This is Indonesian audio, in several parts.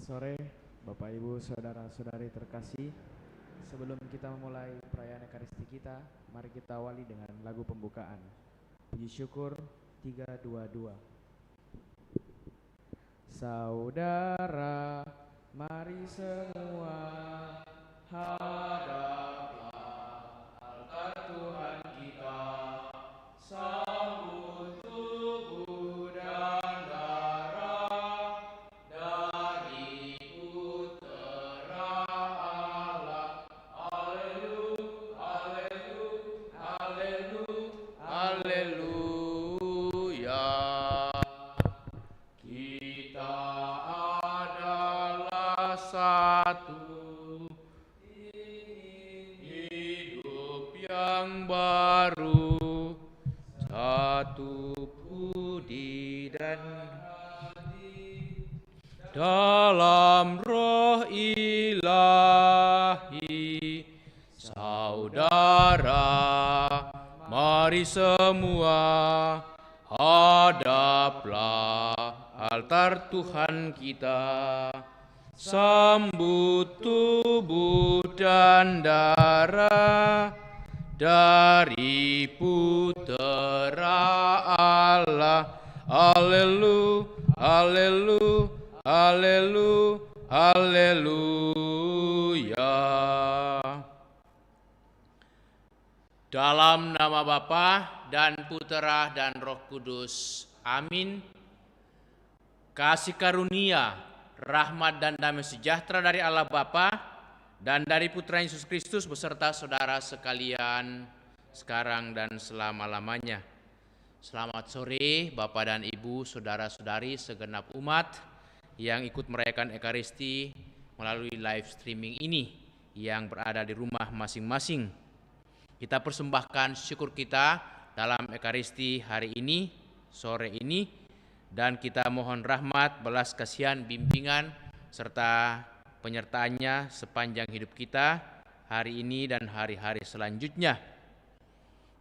sore, Bapak Ibu, saudara-saudari terkasih. Sebelum kita memulai perayaan Ekaristi kita, mari kita awali dengan lagu pembukaan. Puji syukur 322. Saudara, mari semua hadaplah altar Tuhan kita, sambut tubuh dan darah dari Putera Allah. Haleluya. Kita adalah satu, hidup yang baru, satu budi dan hati dalam roh ilahi. Saudara, mari semua hadaplah altar Tuhan kita, sambut tubuh dan darah dari Putera Allah. Haleluya. Dalam nama Bapa dan Putera dan Roh Kudus. Amin. Kasih karunia, rahmat dan damai sejahtera dari Allah Bapa dan dari Putra Yesus Kristus beserta saudara sekalian sekarang dan selama-lamanya. Selamat sore Bapak dan Ibu, saudara-saudari segenap umat yang ikut merayakan Ekaristi melalui live streaming ini yang berada di rumah masing-masing. Kita persembahkan syukur kita dalam Ekaristi hari ini, sore ini, dan kita mohon rahmat, belas kasihan, bimbingan, serta penyertaannya sepanjang hidup kita hari ini dan hari-hari selanjutnya.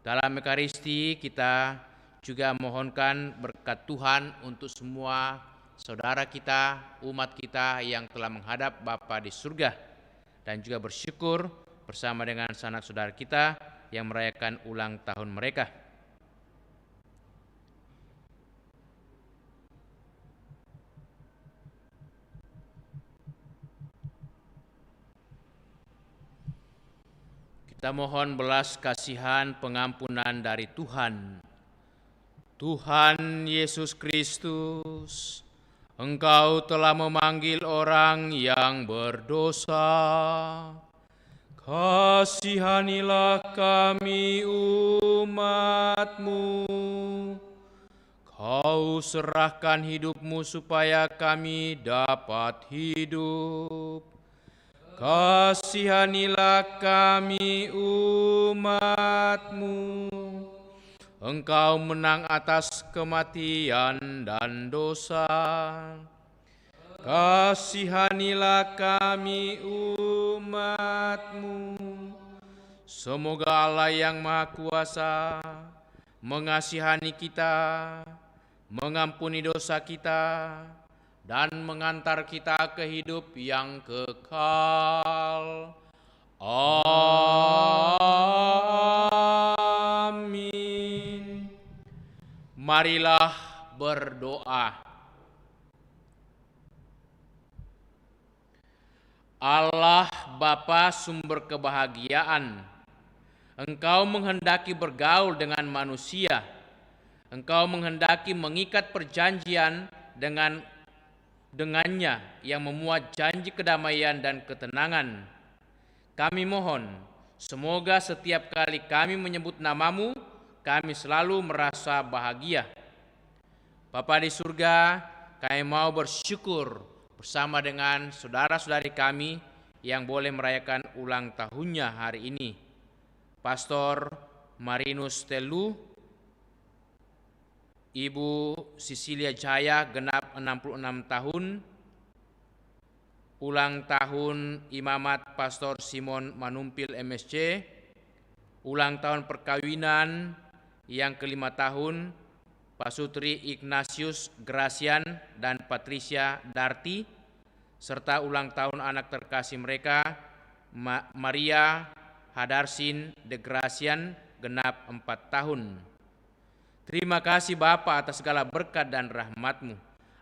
Dalam Ekaristi kita juga mohonkan berkat Tuhan untuk semua saudara kita, umat kita yang telah menghadap Bapa di surga, dan juga bersyukur bersama dengan sanak saudara kita yang merayakan ulang tahun mereka. Kita mohon belas kasihan pengampunan dari Tuhan. Tuhan Yesus Kristus, Engkau telah memanggil orang yang berdosa. Kasihanilah kami umat-Mu. Kau serahkan hidup-Mu supaya kami dapat hidup. Kasihanilah kami umat-Mu. Engkau menang atas kematian dan dosa. Kasihanilah kami umat-Mu. Semoga Allah yang Maha Kuasa mengasihani kita, mengampuni dosa kita, dan mengantar kita ke hidup yang kekal. Amin. Marilah berdoa. Allah Bapa sumber kebahagiaan, Engkau menghendaki bergaul dengan manusia. Engkau menghendaki mengikat perjanjian dengannya yang memuat janji kedamaian dan ketenangan. Kami mohon, semoga setiap kali kami menyebut nama-Mu, kami selalu merasa bahagia. Bapa di surga, kami mau bersyukur bersama dengan saudara-saudari kami yang boleh merayakan ulang tahunnya hari ini. Pastor Marinus Telu, Ibu Sisilia Jaya genap 66 tahun, ulang tahun Imamat Pastor Simon Manumpil MSC, ulang tahun perkawinan yang ke-5 tahun Pasutri Ignatius Gracian dan Patricia Darti, serta ulang tahun anak terkasih mereka, Maria Hadarsin de Gracian, genap 4 tahun. Terima kasih Bapa atas segala berkat dan rahmat-Mu,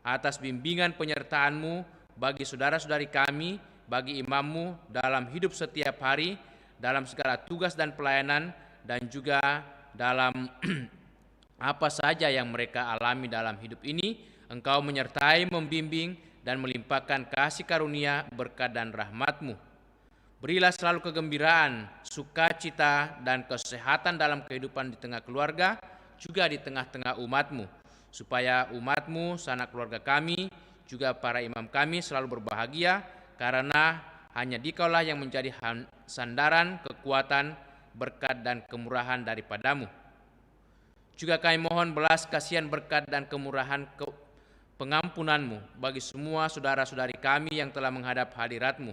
atas bimbingan penyertaan-Mu bagi saudara-saudari kami, bagi imam-Mu dalam hidup setiap hari, dalam segala tugas dan pelayanan, dan juga dalam apa saja yang mereka alami dalam hidup ini. Engkau menyertai, membimbing, dan melimpahkan kasih karunia, berkat dan rahmat-Mu. Berilah selalu kegembiraan, sukacita, dan kesehatan dalam kehidupan di tengah keluarga, juga di tengah-tengah umat-Mu, supaya umat-Mu, sanak keluarga kami, juga para imam kami selalu berbahagia, karena hanya Dikaulah yang menjadi sandaran, kekuatan, berkat, dan kemurahan daripada-Mu. Juga kami mohon belas kasihan, berkat, dan kemurahan pengampunan-Mu bagi semua saudara-saudari kami yang telah menghadap hadirat-Mu.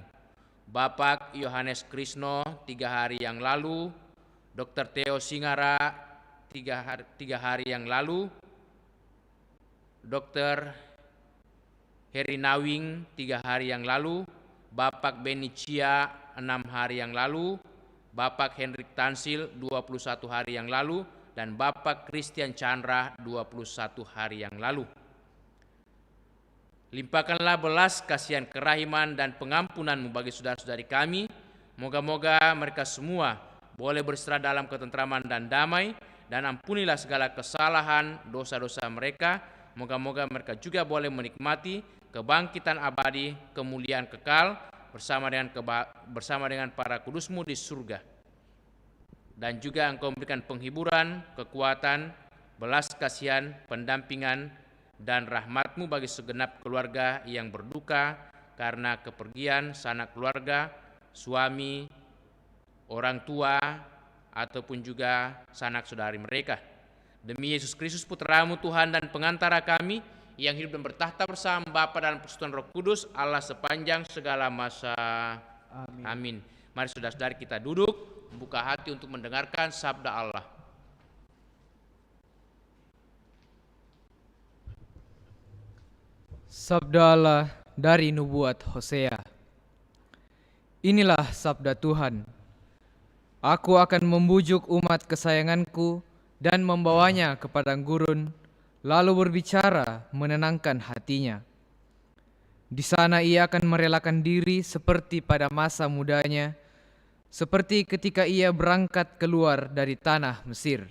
Bapak Yohanes Krisno 3 hari yang lalu, Dr. Theo Singara 3 hari yang lalu, Dr. Heri Nawing 3 hari yang lalu, Bapak Beni Cia 6 hari yang lalu, Bapak Hendrik Tansil 21 hari yang lalu, dan Bapak Christian Chandra 21 hari yang lalu. Limpahkanlah belas kasihan, kerahiman, dan pengampunan-Mu bagi saudara-saudari kami. Moga-moga mereka semua boleh beristirahat dalam ketentraman dan damai, dan ampunilah segala kesalahan, dosa-dosa mereka. Moga-moga mereka juga boleh menikmati kebangkitan abadi, kemuliaan kekal bersama dengan para kudus-Mu di surga. Dan juga Engkau memberikan penghiburan, kekuatan, belas kasihan, pendampingan, dan rahmat-Mu bagi segenap keluarga yang berduka karena kepergian sanak keluarga, suami, orang tua, ataupun juga sanak saudari mereka. Demi Yesus Kristus Putra-Mu Tuhan dan pengantara kami, yang hidup dan bertahta bersama Bapa dalam persekutuan Roh Kudus, Allah sepanjang segala masa. Amin. Mari saudara-saudari kita duduk, buka hati untuk mendengarkan sabda Allah. Sabda Allah dari nubuat Hosea. Inilah sabda Tuhan. Aku akan membujuk umat kesayanganku dan membawanya ke padang gurun, lalu berbicara menenangkan hatinya. Di sana ia akan merelakan diri seperti pada masa mudanya, seperti ketika ia berangkat keluar dari tanah Mesir.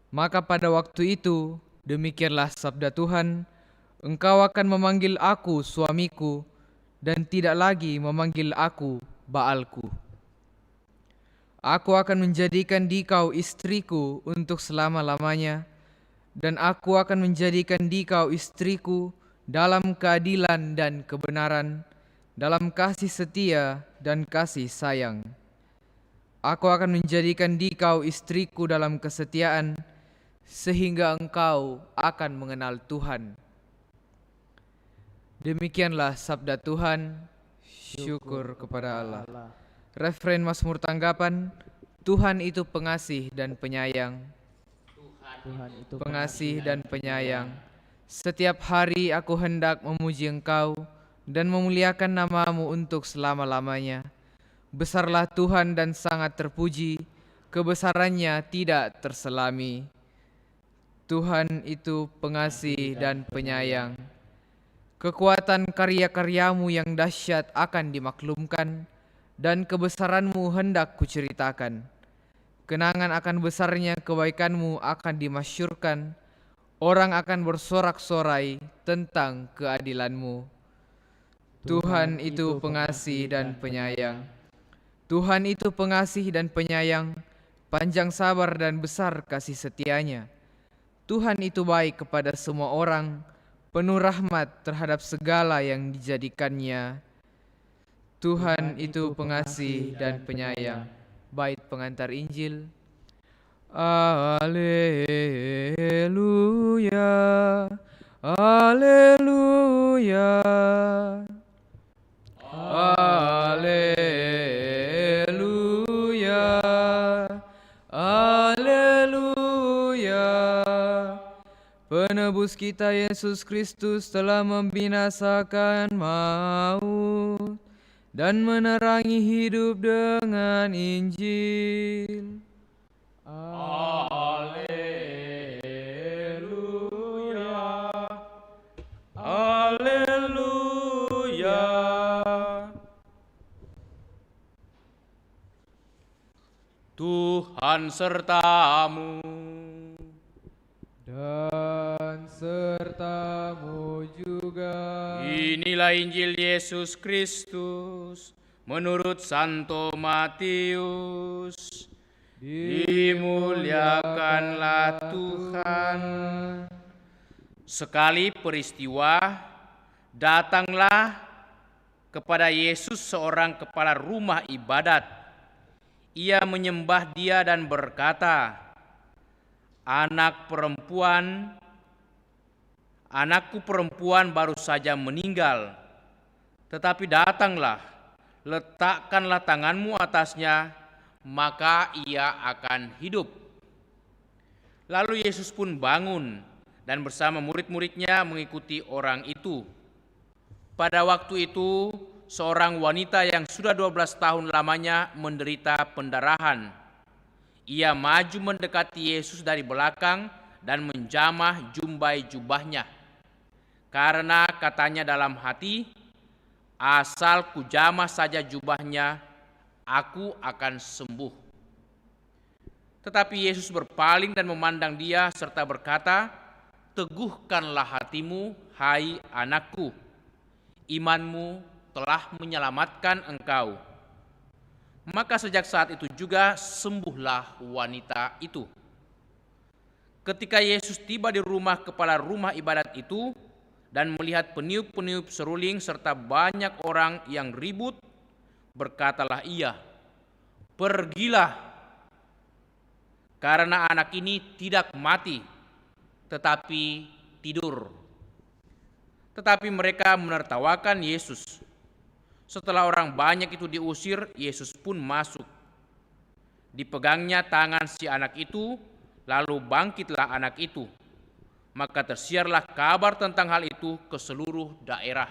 Maka pada waktu itu, demikianlah sabda Tuhan, engkau akan memanggil aku suamiku, dan tidak lagi memanggil aku Baalku. Aku akan menjadikan Dikau istriku untuk selama-lamanya, dan aku akan menjadikan Dikau istriku dalam keadilan dan kebenaran, dalam kasih setia dan kasih sayang. Aku akan menjadikan Dikau istriku dalam kesetiaan, sehingga engkau akan mengenal Tuhan. Demikianlah sabda Tuhan. Syukur kepada Allah. Referen Mazmur tanggapan. Tuhan itu pengasih dan penyayang. Pengasih dan penyayang. Setiap hari aku hendak memuji Engkau dan memuliakan nama-Mu untuk selama-lamanya. Besarlah Tuhan dan sangat terpuji, kebesarannya tidak terselami. Tuhan itu pengasih dan penyayang. Kekuatan karya-karya-Mu yang dahsyat akan dimaklumkan, dan kebesaran-Mu hendak kuceritakan. Kenangan akan besarnya kebaikan-Mu akan dimasyurkan, orang akan bersorak-sorai tentang keadilan-Mu. Tuhan itu pengasih dan penyayang. Tuhan itu pengasih dan penyayang, panjang sabar dan besar kasih setianya. Tuhan itu baik kepada semua orang, penuh rahmat terhadap segala yang dijadikannya. Tuhan itu pengasih dan penyayang. Bait pengantar Injil. Haleluya, haleluya, haleluya, haleluya. Penebus kita Yesus Kristus telah membinasakan maut dan menerangi hidup dengan Injil. Haleluya. Haleluya. Tuhan sertamu. Dan sertamu juga. Inilah Injil Yesus Kristus menurut Santo Matius. Dimuliakanlah Tuhan. Sekali peristiwa, datanglah kepada Yesus seorang kepala rumah ibadat. Ia menyembah Dia dan berkata, Anakku perempuan baru saja meninggal, tetapi datanglah, letakkanlah tanganmu atasnya, maka ia akan hidup. Lalu Yesus pun bangun dan bersama murid-muridnya mengikuti orang itu. Pada waktu itu, seorang wanita yang sudah 12 tahun lamanya menderita pendarahan. Ia maju mendekati Yesus dari belakang dan menjamah jumbai jubahnya. Karena katanya dalam hati, asal kujamah saja jubahnya, aku akan sembuh. Tetapi Yesus berpaling dan memandang dia serta berkata, teguhkanlah hatimu, hai anakku. Imanmu telah menyelamatkan engkau. Maka sejak saat itu juga sembuhlah wanita itu. Ketika Yesus tiba di rumah kepala rumah ibadat itu dan melihat peniup-peniup seruling serta banyak orang yang ribut, berkatalah ia, pergilah, karena anak ini tidak mati, tetapi tidur. Tetapi mereka menertawakan Yesus. Setelah orang banyak itu diusir, Yesus pun masuk. Dipegangnya tangan si anak itu, lalu bangkitlah anak itu. Maka tersiarlah kabar tentang hal itu ke seluruh daerah.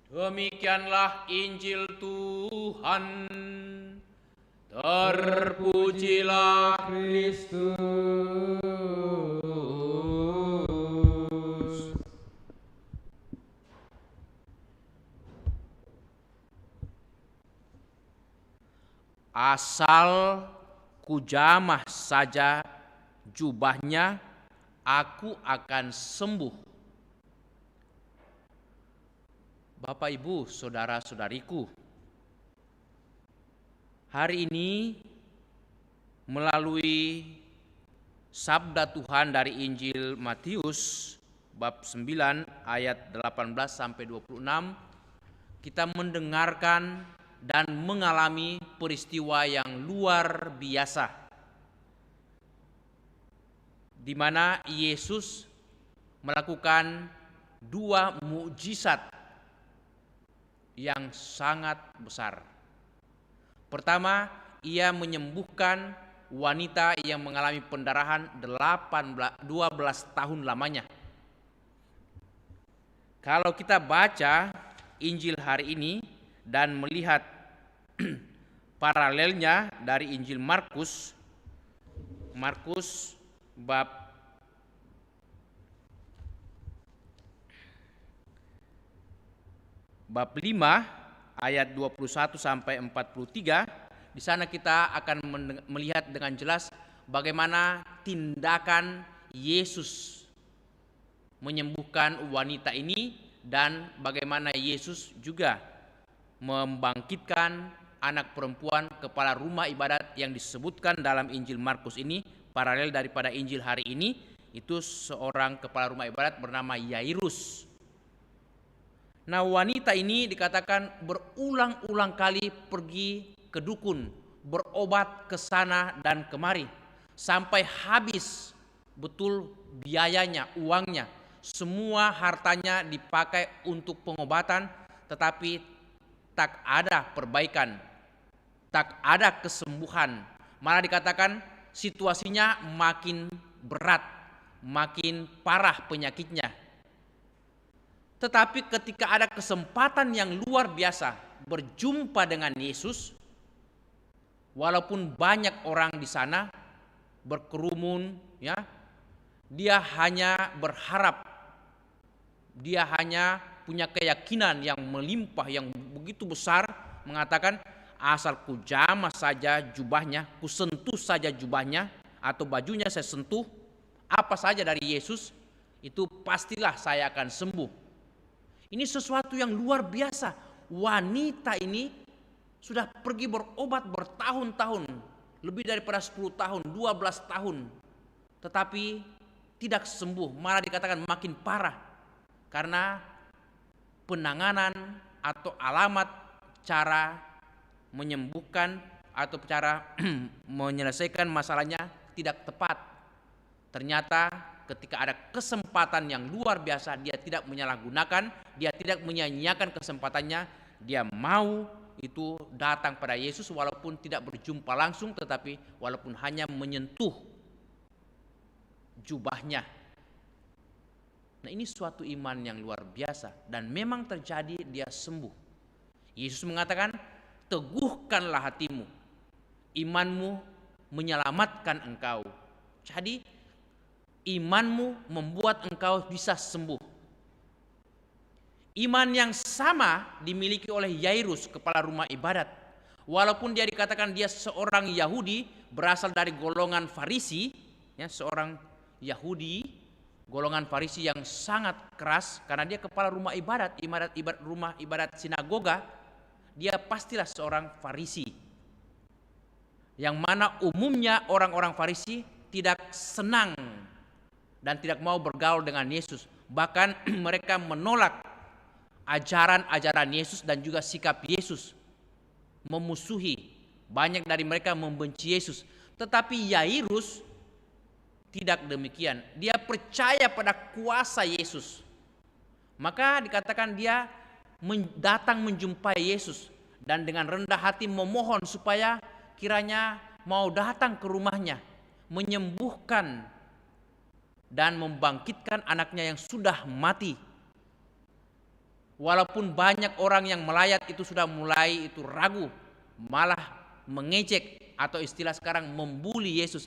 Demikianlah Injil Tuhan. Terpujilah Kristus. Asal kujamah saja jubahnya, aku akan sembuh. Bapak, Ibu, saudara-saudariku, hari ini melalui sabda Tuhan dari Injil Matius bab 9 ayat 18 sampai 26, kita mendengarkan dan mengalami peristiwa yang luar biasa, di mana Yesus melakukan 2 mukjizat yang sangat besar. Pertama, ia menyembuhkan wanita yang mengalami pendarahan 12 tahun lamanya. Kalau kita baca Injil hari ini dan melihat paralelnya dari Injil Markus bab 5 ayat 21 sampai 43, di sana kita akan melihat dengan jelas bagaimana tindakan Yesus menyembuhkan wanita ini dan bagaimana Yesus juga membangkitkan anak perempuan kepala rumah ibadat yang disebutkan dalam Injil Markus ini, paralel daripada Injil hari ini, itu seorang kepala rumah ibadat bernama Yairus. Nah, wanita ini dikatakan berulang-ulang kali pergi ke dukun, berobat ke sana dan kemari, sampai habis betul biayanya, uangnya, semua hartanya dipakai untuk pengobatan, tetapi tak ada perbaikan, tak ada kesembuhan. Malah dikatakan situasinya makin berat, makin parah penyakitnya. Tetapi ketika ada kesempatan yang luar biasa berjumpa dengan Yesus, walaupun banyak orang di sana berkerumun, ya, dia hanya berharap, dia hanya punya keyakinan yang melimpah, yang begitu besar, mengatakan asal ku jamah saja jubahnya, ku sentuh saja jubahnya atau bajunya saya sentuh, apa saja dari Yesus, itu pastilah saya akan sembuh. Ini sesuatu yang luar biasa. Wanita ini sudah pergi berobat bertahun-tahun, lebih daripada 10 tahun, 12 tahun. Tetapi tidak sembuh, malah dikatakan makin parah. Karena penanganan atau alamat cara menyembuhkan atau cara menyelesaikan masalahnya tidak tepat. Ternyata ketika ada kesempatan yang luar biasa, dia tidak menyalahgunakan, dia tidak menyia-nyiakan kesempatannya, dia mau itu datang pada Yesus walaupun tidak berjumpa langsung, tetapi walaupun hanya menyentuh jubahnya. Nah, ini suatu iman yang luar biasa dan memang terjadi, dia sembuh. Yesus mengatakan, teguhkanlah hatimu, imanmu menyelamatkan engkau. Jadi imanmu membuat engkau bisa sembuh. Iman yang sama dimiliki oleh Yairus, kepala rumah ibadat. Walaupun dia dikatakan dia seorang Yahudi berasal dari golongan Farisi, ya, seorang Yahudi golongan Farisi yang sangat keras, karena dia kepala rumah ibadat, rumah ibadat sinagoga, dia pastilah seorang Farisi. Yang mana umumnya orang-orang Farisi tidak senang dan tidak mau bergaul dengan Yesus. Bahkan mereka menolak ajaran-ajaran Yesus dan juga sikap Yesus, memusuhi. Banyak dari mereka membenci Yesus. Tetapi Yairus tidak demikian. Dia percaya pada kuasa Yesus. Maka dikatakan dia datang menjumpai Yesus dan dengan rendah hati memohon supaya kiranya mau datang ke rumahnya, menyembuhkan dan membangkitkan anaknya yang sudah mati. Walaupun banyak orang yang melayat itu sudah mulai itu ragu, malah mengejek atau istilah sekarang membuli Yesus.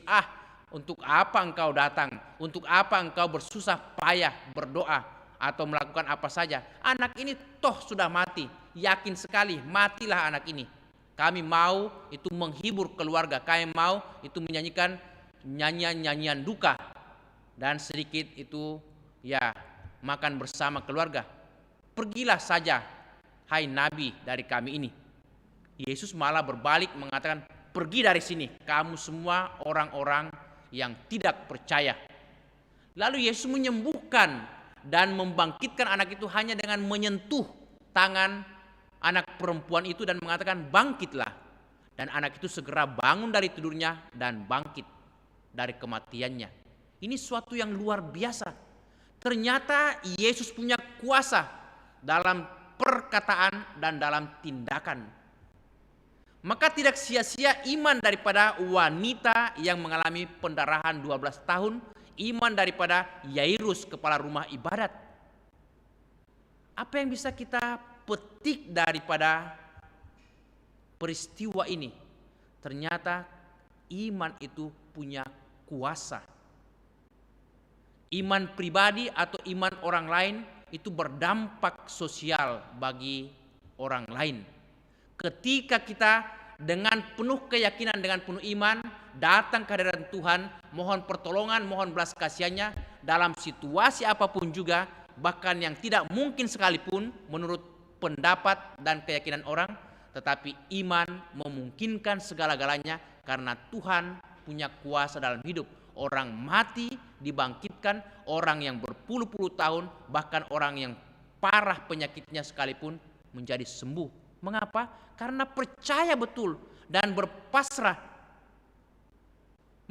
Untuk apa engkau datang? Untuk apa engkau bersusah payah berdoa atau melakukan apa saja? Anak ini toh sudah mati. Yakin sekali matilah anak ini. Kami mau itu menghibur keluarga. Kami mau itu menyanyikan nyanyian-nyanyian duka. Dan sedikit itu ya makan bersama keluarga. Pergilah saja, hai nabi dari kami ini. Yesus malah berbalik mengatakan, pergi dari sini, kamu semua orang-orang yang tidak percaya. Lalu Yesus menyembuhkan dan membangkitkan anak itu hanya dengan menyentuh tangan anak perempuan itu dan mengatakan, bangkitlah. Dan anak itu segera bangun dari tidurnya dan bangkit dari kematiannya. Ini suatu yang luar biasa. Ternyata Yesus punya kuasa dalam perkataan dan dalam tindakan. Maka tidak sia-sia iman daripada wanita yang mengalami pendarahan 12 tahun, iman daripada Yairus, kepala rumah ibadat. Apa yang bisa kita petik daripada peristiwa ini? Ternyata iman itu punya kuasa. Iman pribadi atau iman orang lain itu berdampak sosial bagi orang lain. Ketika kita dengan penuh keyakinan, dengan penuh iman datang ke hadirat Tuhan, mohon pertolongan, mohon belas kasihannya dalam situasi apapun juga, bahkan yang tidak mungkin sekalipun menurut pendapat dan keyakinan orang, tetapi iman memungkinkan segala-galanya karena Tuhan punya kuasa dalam hidup. Orang mati dibangkitkan, orang yang berpuluh-puluh tahun, bahkan orang yang parah penyakitnya sekalipun menjadi sembuh. Mengapa? Karena percaya betul dan berpasrah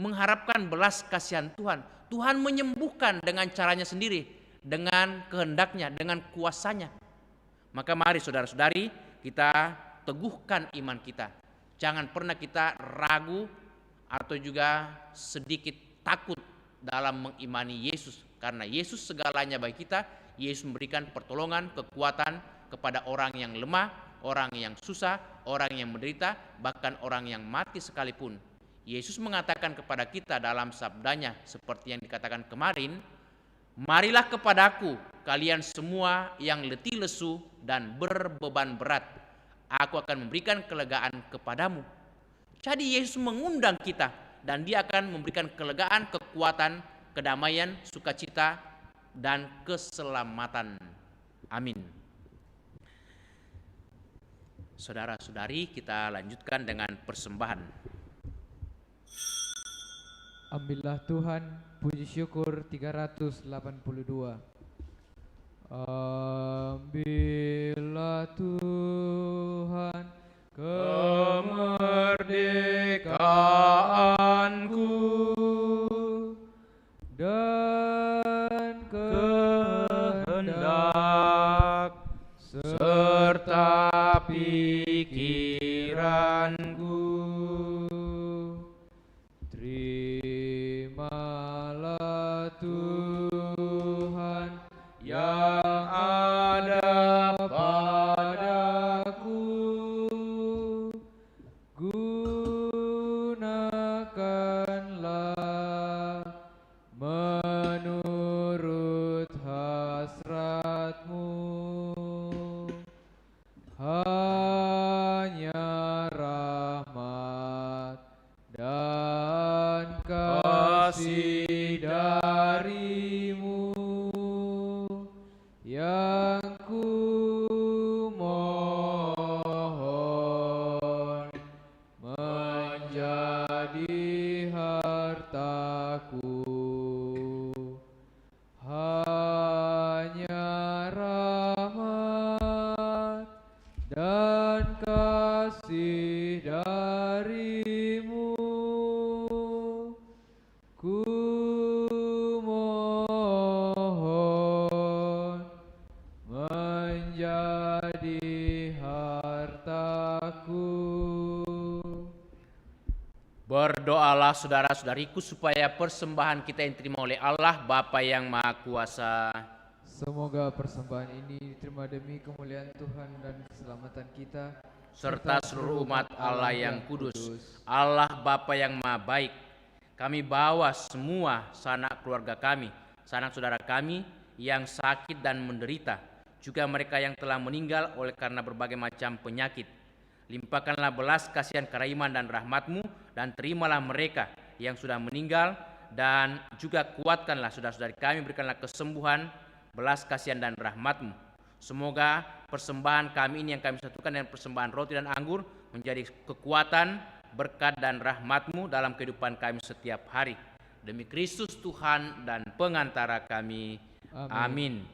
mengharapkan belas kasihan Tuhan. Tuhan menyembuhkan dengan caranya sendiri, dengan kehendaknya, dengan kuasanya. Maka mari saudara-saudari kita teguhkan iman kita. Jangan pernah kita ragu atau juga sedikit takut dalam mengimani Yesus, karena Yesus segalanya bagi kita. Yesus memberikan pertolongan, kekuatan kepada orang yang lemah, orang yang susah, orang yang menderita, bahkan orang yang mati sekalipun. Yesus mengatakan kepada kita dalam sabdanya seperti yang dikatakan kemarin, "Marilah kepadaku kalian semua yang letih lesu dan berbeban berat, aku akan memberikan kelegaan kepadamu." Jadi Yesus mengundang kita, dan Dia akan memberikan kelegaan, kekuatan, kedamaian, sukacita, dan keselamatan. Amin. Saudara-saudari, kita lanjutkan dengan persembahan. Ambillah Tuhan, puji syukur 382. Ambillah Tuhan kemerdekaanku dan kehendak serta pikiranku. Terimalah Tuhan yang ada padaku, gunakanlah menurut hasratmu. Hanya rahmat dan kasih darimu yang ku mohon menjadi hartaku. Hanya rahmat dan kasih darimu ku mohon menjadi hartaku. Berdoalah saudara-saudariku supaya persembahan kita yang diterima oleh Allah Bapa yang Maha Kuasa, Semoga persembahan ini diterima demi kemuliaan Tuhan dan keselamatan kita, serta seluruh umat Allah yang kudus. Allah Bapa yang Maha Baik, kami bawa semua sanak keluarga kami, sanak saudara kami yang sakit dan menderita, juga mereka yang telah meninggal oleh karena berbagai macam penyakit. Limpahkanlah belas kasihan, kerahiman dan rahmat-Mu, dan terimalah mereka yang sudah meninggal, dan juga kuatkanlah saudara-saudari kami, berikanlah kesembuhan, belas kasihan dan rahmat-Mu. Semoga persembahan kami ini yang kami satukan dengan persembahan roti dan anggur menjadi kekuatan, berkat dan rahmat-Mu dalam kehidupan kami setiap hari. Demi Kristus Tuhan dan pengantara kami. Amin.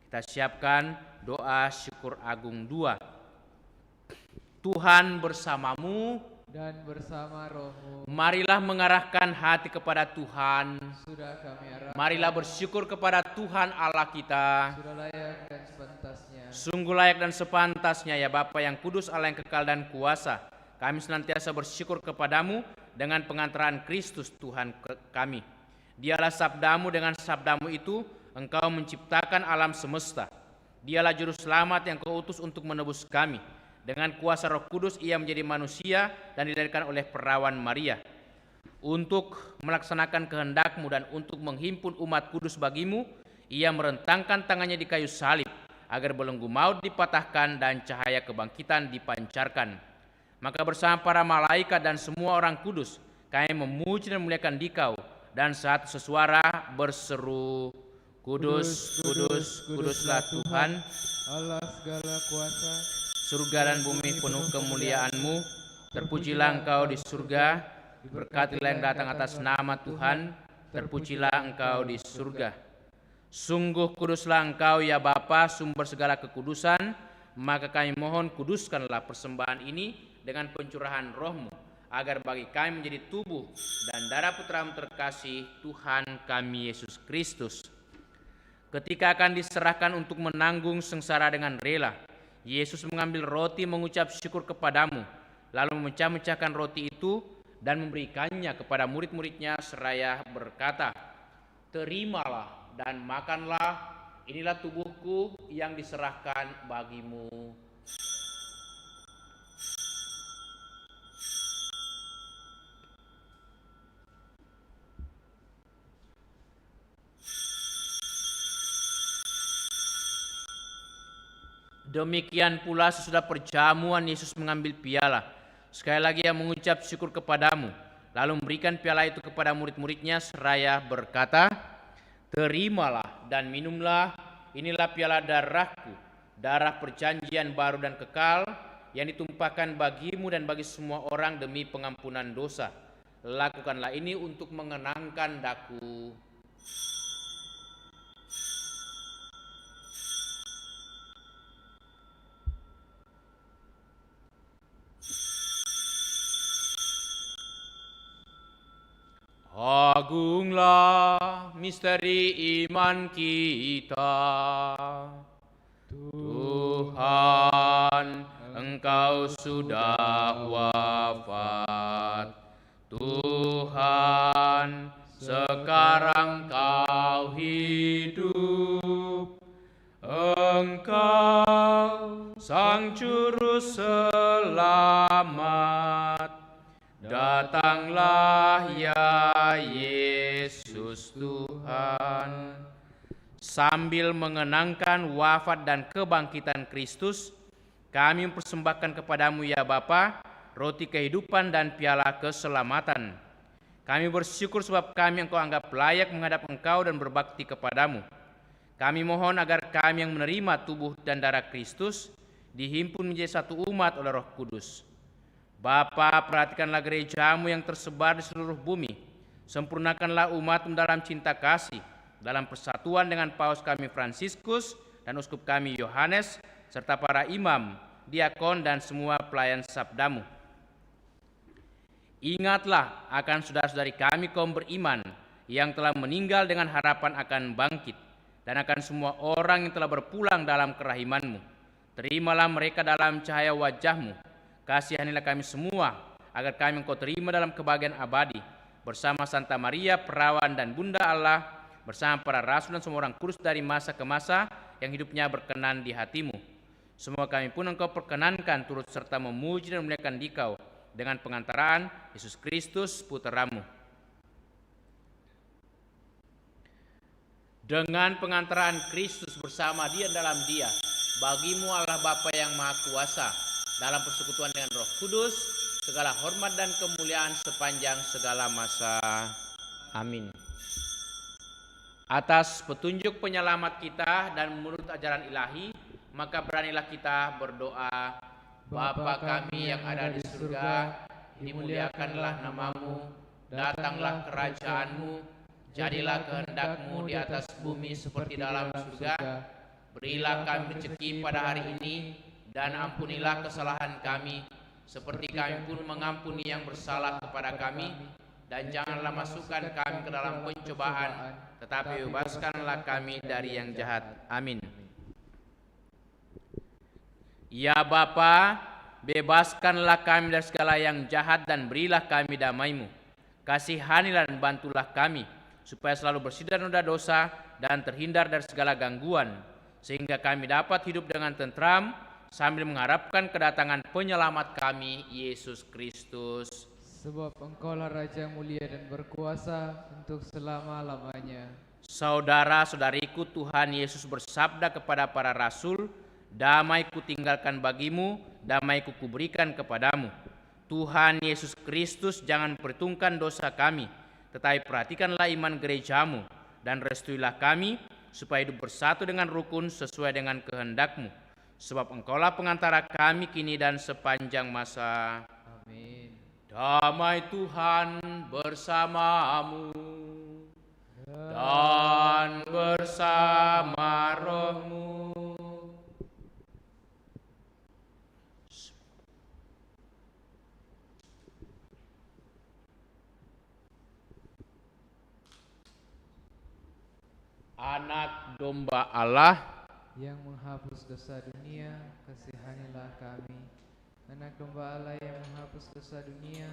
Kita siapkan doa syukur agung 2. Tuhan bersamamu dan bersama rohmu. Marilah mengarahkan hati kepada Tuhan. Sudah kami arahkan. Marilah bersyukur kepada Tuhan Allah kita. Sudah layak dan sepantasnya. Sungguh layak dan sepantasnya ya Bapa yang kudus, Allah yang kekal dan kuasa. Kami senantiasa bersyukur kepadamu dengan pengantaran Kristus Tuhan kami. Dialah sabdamu, dengan sabdamu itu Engkau menciptakan alam semesta. Dialah juru selamat yang Kau utus untuk menebus kami. Dengan kuasa Roh Kudus ia menjadi manusia dan dilahirkan oleh perawan Maria. Untuk melaksanakan kehendak-Mu dan untuk menghimpun umat kudus bagi-Mu, ia merentangkan tangannya di kayu salib, agar belenggu maut dipatahkan dan cahaya kebangkitan dipancarkan. Maka bersama para malaikat dan semua orang kudus, kami memuji dan memuliakan Dikau, dan satu sesuara berseru, Kudus, kudus, kuduslah Tuhan, Allah segala kuasa. Surga dan bumi penuh kemuliaan-Mu. Terpujilah Engkau di surga, diberkatilah yang datang atas nama Tuhan, terpujilah Engkau di surga. Sungguh kuduslah Engkau ya Bapa, sumber segala kekudusan, maka kami mohon kuduskanlah persembahan ini dengan pencurahan Roh-Mu, agar bagi kami menjadi tubuh dan darah Putra-Mu terkasih, Tuhan kami Yesus Kristus. Ketika akan diserahkan untuk menanggung sengsara dengan rela, Yesus mengambil roti, mengucap syukur kepadamu, lalu memecah-mecahkan roti itu dan memberikannya kepada murid-muridnya seraya berkata, "Terimalah dan makanlah, inilah tubuhku yang diserahkan bagimu." Demikian pula sesudah perjamuan Yesus mengambil piala. Sekali lagi ia mengucap syukur kepadamu, lalu memberikan piala itu kepada murid-muridnya seraya berkata, "Terimalah dan minumlah, inilah piala darahku, darah perjanjian baru dan kekal, yang ditumpahkan bagimu dan bagi semua orang demi pengampunan dosa. Lakukanlah ini untuk mengenangkan daku." Agunglah misteri iman kita. Tuhan, Engkau sudah wafat. Tuhan, sekarang Kau hidup. Engkau Sang Juru Selamat. Datanglah ya Yesus Tuhan. Sambil mengenangkan wafat dan kebangkitan Kristus, kami mempersembahkan kepadamu ya Bapa, roti kehidupan dan piala keselamatan. Kami bersyukur sebab kami Engkau anggap layak menghadap Engkau dan berbakti kepadamu. Kami mohon agar kami yang menerima tubuh dan darah Kristus dihimpun menjadi satu umat oleh Roh Kudus. Bapa, perhatikanlah gerejamu yang tersebar di seluruh bumi. Sempurnakanlah umatmu dalam cinta kasih, dalam persatuan dengan Paus kami Fransiskus dan Uskup kami Yohanes, serta para imam, diakon, dan semua pelayan sabdamu. Ingatlah akan saudara-saudari kami kaum beriman yang telah meninggal dengan harapan akan bangkit, dan akan semua orang yang telah berpulang dalam kerahimanmu. Terimalah mereka dalam cahaya wajahmu. Kasihanilah kami semua, agar kami Engkau terima dalam kebahagiaan abadi, bersama Santa Maria, Perawan dan Bunda Allah, bersama para rasul dan semua orang kudus dari masa ke masa, yang hidupnya berkenan di hatimu. Semua kami pun Engkau perkenankan turut serta memuji dan memuliakan Dikau, dengan pengantaraan Yesus Kristus, Putramu. Dengan pengantaraan Kristus bersama Dia dalam Dia, bagimu Allah Bapa yang Maha Kuasa, dalam persekutuan dengan Roh Kudus, segala hormat dan kemuliaan sepanjang segala masa. Amin. Atas petunjuk penyelamat kita dan menurut ajaran ilahi, maka beranilah kita berdoa. Bapa kami yang ada di surga, dimuliakanlah namamu, datanglah kerajaanmu, jadilah kehendakmu di atas bumi seperti dalam surga. Berilah kami rezeki pada hari ini, dan ampunilah kesalahan kami, seperti kami pun mengampuni yang bersalah kepada kami. Dan janganlah masukkan kami ke dalam pencobaan, tetapi bebaskanlah kami dari yang jahat. Amin. Ya Bapa, bebaskanlah kami dari segala yang jahat dan berilah kami damai-Mu. Kasihanilah dan bantulah kami, supaya selalu bersih dari noda dosa dan terhindar dari segala gangguan, sehingga kami dapat hidup dengan tentram, sambil mengharapkan kedatangan penyelamat kami, Yesus Kristus. Sebab Engkaulah Raja yang mulia dan berkuasa untuk selama-lamanya. Saudara-saudariku, Tuhan Yesus bersabda kepada para rasul, "Damai kutinggalkan bagimu, damai kuberikan kepadamu." Tuhan Yesus Kristus jangan perhitungkan dosa kami, tetapi perhatikanlah iman gerejamu, dan restuilah kami, supaya hidup bersatu dengan rukun sesuai dengan kehendak-Mu. Sebab Engkaulah pengantara kami kini dan sepanjang masa. Amin. Damai Tuhan bersamamu dan bersama rohmu. Anak domba Allah yang menghapus dosa dunia, kasihanilah kami. Anak domba Allah yang menghapus dosa dunia,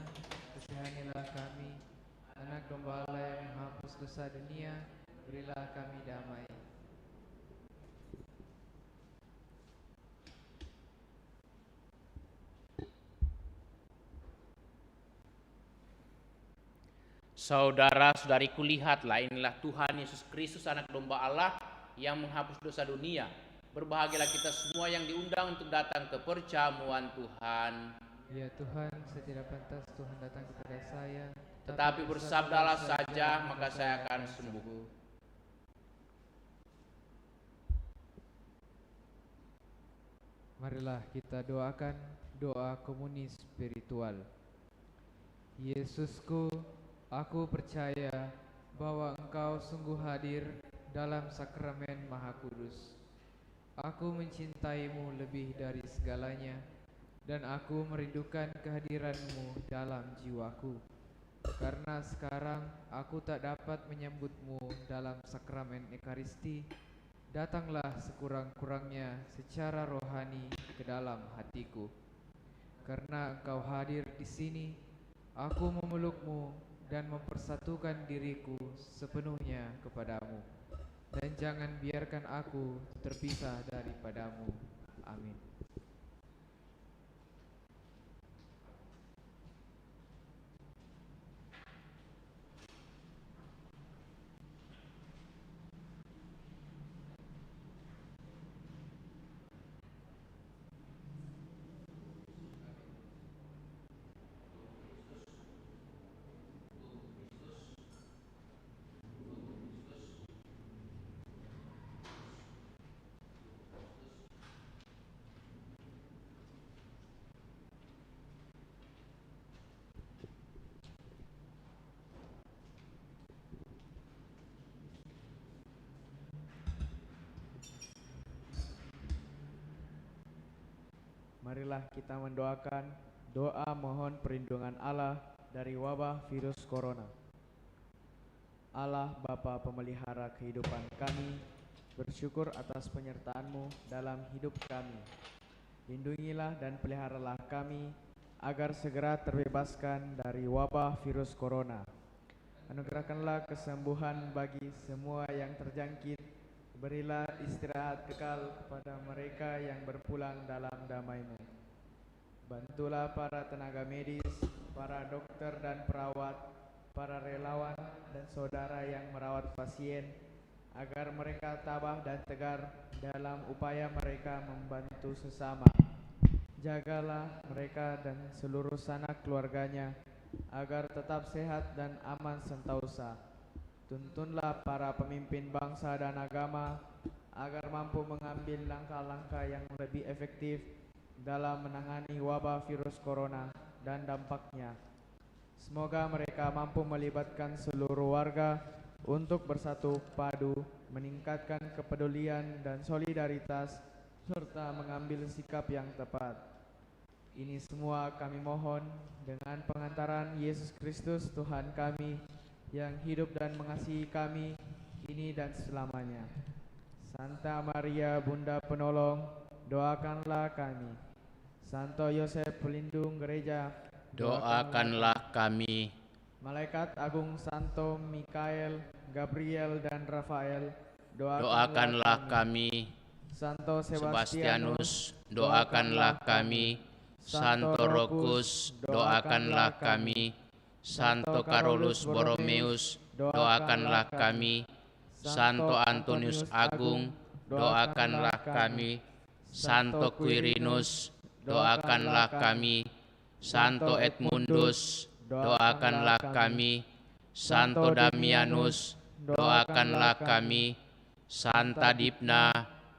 kasihanilah kami. Anak domba Allah yang menghapus dosa dunia, berilah kami damai. Saudara-saudariku, lihatlah, inilah Tuhan Yesus Kristus, anak domba Allah yang menghapus dosa dunia. Berbahagialah kita semua yang diundang untuk datang ke perjamuan Tuhan. Ya Tuhan, saya tidak pantas Tuhan datang kepada saya, Tetapi bersabdalah saja, maka saya akan sembuh. Marilah kita doakan doa komuni spiritual. Yesusku, aku percaya bahwa Engkau sungguh hadir dalam sakramen Maha Kudus. Aku mencintaimu lebih dari segalanya, dan aku merindukan kehadiranmu dalam jiwaku. Karena sekarang aku tak dapat menyambutmu dalam sakramen Ekaristi, datanglah sekurang-kurangnya secara rohani ke dalam hatiku. Karena Engkau hadir di sini, aku memelukmu dan mempersatukan diriku sepenuhnya kepadamu. Dan jangan biarkan aku terpisah daripadamu. Amin. Marilah kita mendoakan doa mohon perlindungan Allah dari wabah virus corona. Allah Bapa pemelihara kehidupan kami, bersyukur atas penyertaan-Mu dalam hidup kami. Lindungilah dan peliharalah kami agar segera terbebaskan dari wabah virus corona. Anugerahkanlah kesembuhan bagi semua yang terjangkit. Berilah istirahat kekal kepada mereka yang berpulang dalam damai-Mu. Bantulah para tenaga medis, para dokter dan perawat, para relawan dan saudara yang merawat pasien, agar mereka tabah dan tegar dalam upaya mereka membantu sesama. Jagalah mereka dan seluruh sanak keluarganya, agar tetap sehat dan aman sentosa. Tuntunlah para pemimpin bangsa dan agama agar mampu mengambil langkah-langkah yang lebih efektif dalam menangani wabah virus corona dan dampaknya. Semoga mereka mampu melibatkan seluruh warga untuk bersatu padu, meningkatkan kepedulian dan solidaritas, serta mengambil sikap yang tepat. Ini semua kami mohon dengan pengantaran Yesus Kristus Tuhan kami, yang hidup dan mengasihi kami kini dan selamanya. Santa Maria Bunda Penolong, doakanlah kami. Santo Yosef pelindung gereja, Doakanlah kami. Malaikat Agung Santo Mikael, Gabriel dan Rafael, Doakanlah kami. Santo Sebastianus, doakanlah kami. Santo Rokus, doakanlah kami. Santo Carolus Borromeus, doakanlah kami. Santo Antonius Agung, doakanlah kami. Santo Quirinus, doakanlah kami. Santo Edmundus, doakanlah kami. Santo Damianus, doakanlah kami. Santa Dipna,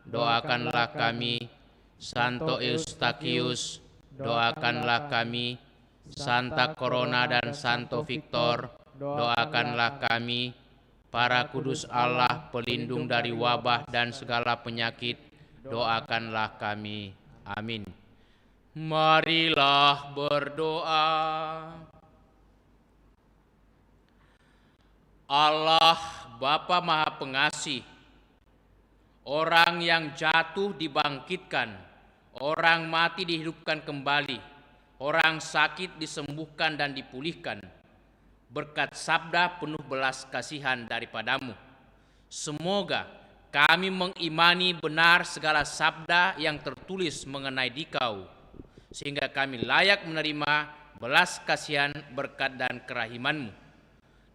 doakanlah kami. Santo Eustachius, doakanlah kami. Santa Corona dan Santo Victor, doakanlah kami. Para kudus Allah, pelindung dari wabah dan segala penyakit, doakanlah kami. Amin. Marilah berdoa. Allah Bapa Maha Pengasih, orang yang jatuh dibangkitkan, orang mati dihidupkan kembali, orang sakit disembuhkan dan dipulihkan, berkat sabda penuh belas kasihan daripadamu. Semoga kami mengimani benar segala sabda yang tertulis mengenai Dikau, sehingga kami layak menerima belas kasihan, berkat dan kerahiman-Mu.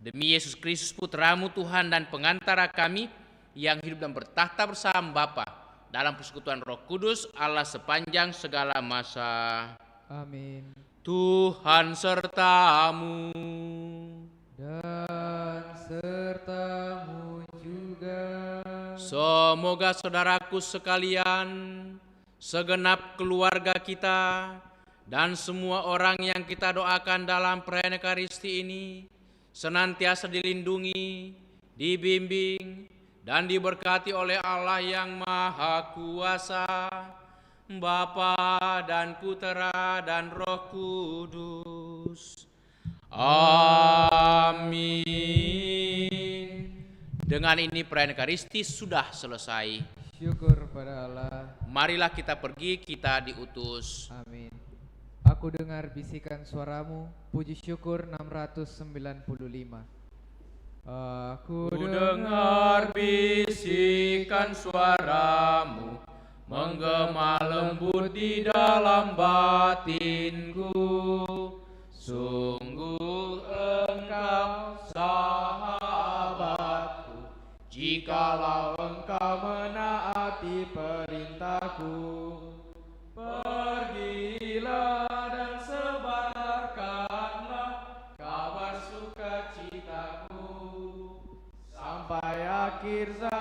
Demi Yesus Kristus Putramu Tuhan dan pengantara kami, yang hidup dan bertahta bersama Bapa dalam persekutuan Roh Kudus, Allah sepanjang segala masa. Amin. Tuhan sertamu. Dan sertamu juga. Semoga saudaraku sekalian, segenap keluarga kita, dan semua orang yang kita doakan dalam perayaan Ekaristi ini senantiasa dilindungi, dibimbing, dan diberkati oleh Allah yang Maha Kuasa, Bapa dan Putera dan Roh Kudus. Amin. Dengan ini perayaan Ekaristi sudah selesai. Syukur pada Allah. Marilah kita pergi, kita diutus. Amin. Aku dengar bisikan suaramu, puji syukur 695. Aku Ku dengar bisikan suaramu, menggema lembut di dalam batinku. Sungguh engkau sahabatku, jikalau engkau menaati perintahku. Pergilah dan sebarkanlah kabar sukacitaku sampai akhir zaman.